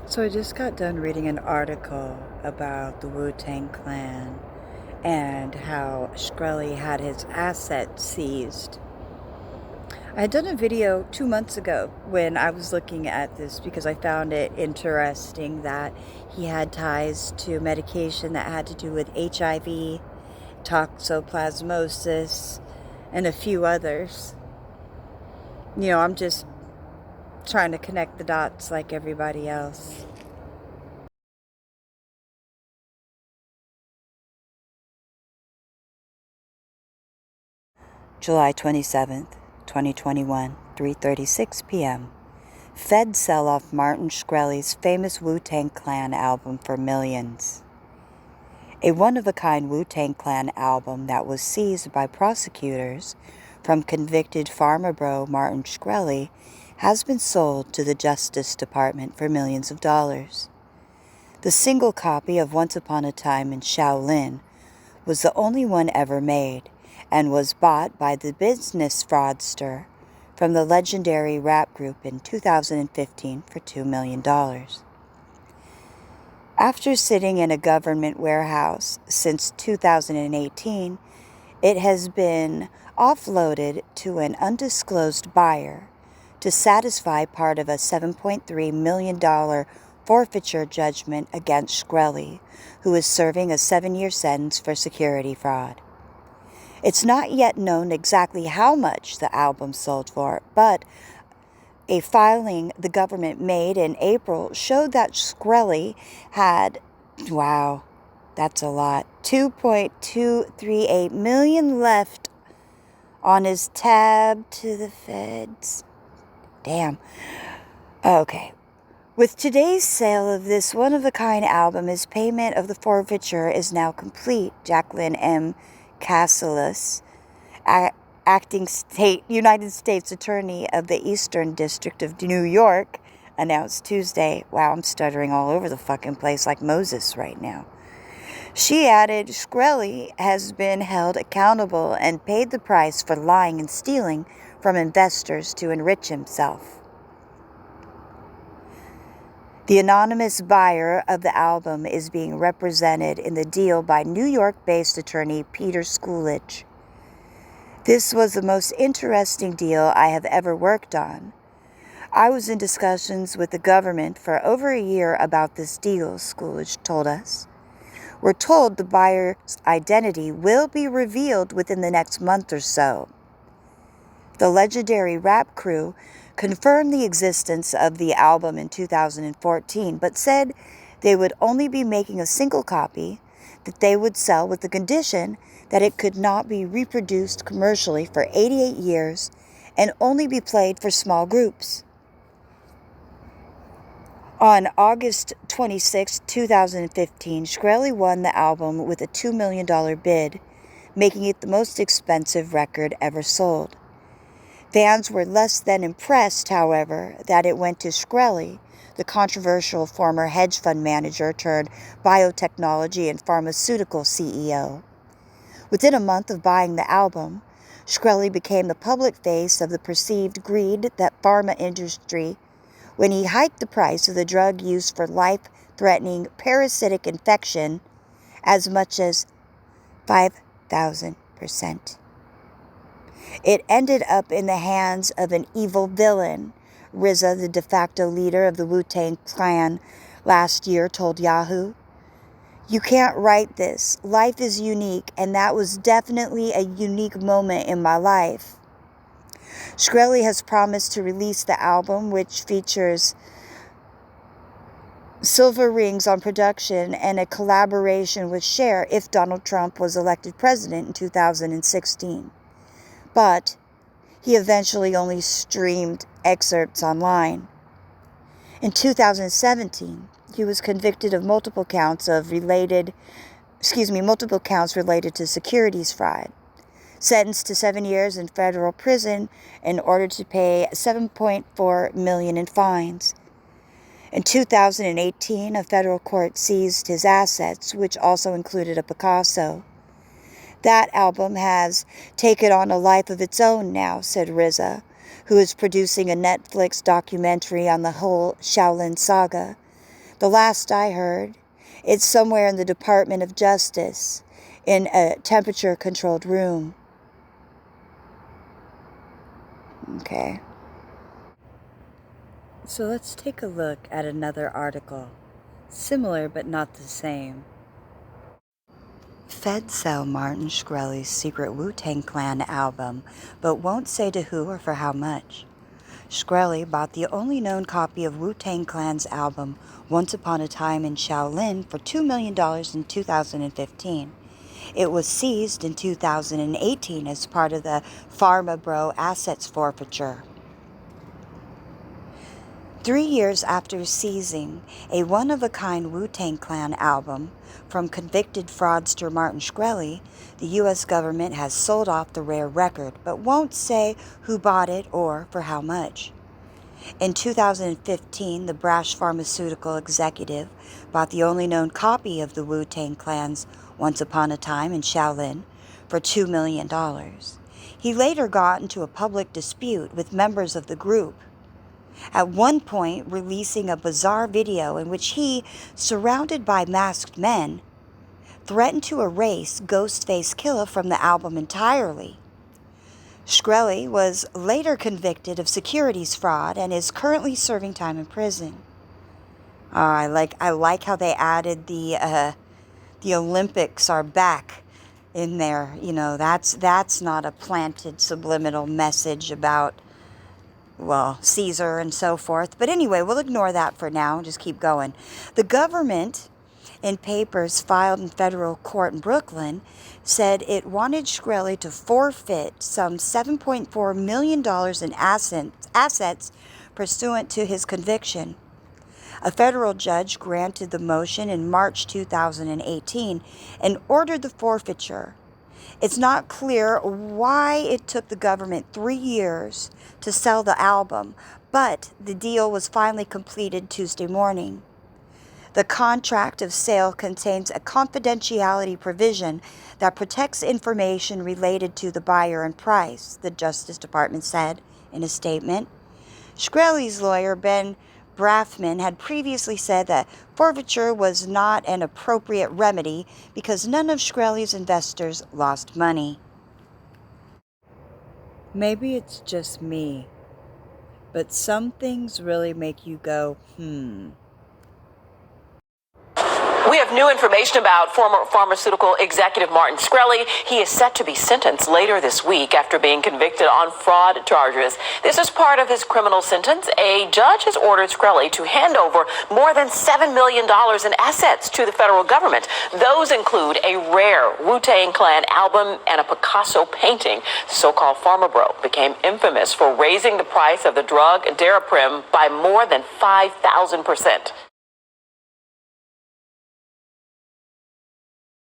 So I just got done reading an article about the Wu-Tang Clan and how Shkreli had his assets seized. I had done a video 2 months ago when I was looking at this because I found it interesting that he had ties to medication that had to do with HIV, toxoplasmosis, and a few others. I'm just trying to connect the dots like everybody else. July 27th, 2021, 3:36 p.m. Feds sell off Martin Shkreli's famous Wu-Tang Clan album for millions. A one-of-a-kind Wu-Tang Clan album that was seized by prosecutors from convicted pharma bro Martin Shkreli has been sold to the Justice Department for millions of dollars. The single copy of Once Upon a Time in Shaolin was the only one ever made and was bought by the business fraudster from the legendary rap group in 2015 for $2 million. After sitting in a government warehouse since 2018, it has been offloaded to an undisclosed buyer to satisfy part of a $7.3 million forfeiture judgment against Shkreli, who is serving a 7-year sentence for security fraud. It's not yet known exactly how much the album sold for, but a filing the government made in April showed that Shkreli had, wow, that's a lot, 2.238 million left on his tab to the feds. Damn. Okay. With today's sale of this one-of-a-kind album, his payment of the forfeiture is now complete. Jacqueline M. Cassilis, acting United States Attorney of the Eastern District of New York, announced Tuesday. Wow, I'm stuttering all over the fucking place like Moses right now. She added, Shkreli has been held accountable and paid the price for lying and stealing from investors to enrich himself. The anonymous buyer of the album is being represented in the deal by New York-based attorney Peter Schoolidge. This was the most interesting deal I have ever worked on. I was in discussions with the government for over a year about this deal, Schoolidge told us. We're told the buyer's identity will be revealed within the next month or so. The legendary rap crew confirmed the existence of the album in 2014, but said they would only be making a single copy that they would sell with the condition that it could not be reproduced commercially for 88 years and only be played for small groups. On August 26, 2015, Shkreli won the album with a $2 million bid, making it the most expensive record ever sold. Fans were less than impressed, however, that it went to Shkreli, the controversial former hedge fund manager turned biotechnology and pharmaceutical CEO. Within a month of buying the album, Shkreli became the public face of the perceived greed that pharma industry when he hiked the price of the drug used for life-threatening parasitic infection as much as 5,000%. It ended up in the hands of an evil villain, RZA, the de facto leader of the Wu-Tang Clan, last year told Yahoo. You can't write this. Life is unique, and that was definitely a unique moment in my life. Shkreli has promised to release the album, which features Cilvaringz on production and a collaboration with Cher if Donald Trump was elected president in 2016. But he eventually only streamed excerpts online. In 2017, he was convicted of multiple counts related to securities fraud, sentenced to 7 years in federal prison in order to pay $7.4 million in fines. In 2018, a federal court seized his assets, which also included a Picasso. That album has taken on a life of its own now, said RZA, who is producing a Netflix documentary on the whole Shaolin saga. The last I heard, it's somewhere in the Department of Justice, in a temperature-controlled room. Okay. So let's take a look at another article. Similar but not the same. Feds sell Martin Shkreli's secret Wu-Tang Clan album, but won't say to who or for how much. Shkreli bought the only known copy of Wu-Tang Clan's album, Once Upon a Time in Shaolin, for $2 million in 2015. It was seized in 2018 as part of the Pharma Bro assets forfeiture. 3 years after seizing a one-of-a-kind Wu-Tang Clan album from convicted fraudster Martin Shkreli, the U.S. government has sold off the rare record, but won't say who bought it or for how much. In 2015, the brash pharmaceutical executive bought the only known copy of the Wu-Tang Clan's Once Upon a Time in Shaolin for $2 million. He later got into a public dispute with members of the group, at one point releasing a bizarre video in which he, surrounded by masked men, threatened to erase Ghostface Killah from the album entirely. Shkreli was later convicted of securities fraud and is currently serving time in prison. I like how they added the Olympics are back in there. You know, that's not a planted subliminal message about, well, Caesar and so forth. But anyway, we'll ignore that for now and just keep going. The government, in papers filed in federal court in Brooklyn, said it wanted Shkreli to forfeit some $7.4 million in assets pursuant to his conviction. A federal judge granted the motion in March 2018 and ordered the forfeiture. It's not clear why it took the government 3 years to sell the album, but the deal was finally completed Tuesday morning. The contract of sale contains a confidentiality provision that protects information related to the buyer and price, the Justice Department said in a statement. Shkreli's lawyer, Ben Brafman, had previously said that forfeiture was not an appropriate remedy because none of Shkreli's investors lost money. Maybe it's just me, but some things really make you go, We have new information about former pharmaceutical executive Martin Shkreli. He is set to be sentenced later this week after being convicted on fraud charges. This is part of his criminal sentence. A judge has ordered Shkreli to hand over more than $7 million in assets to the federal government. Those include a rare Wu-Tang Clan album and a Picasso painting. The so-called Pharma Bro became infamous for raising the price of the drug Daraprim by more than 5,000%.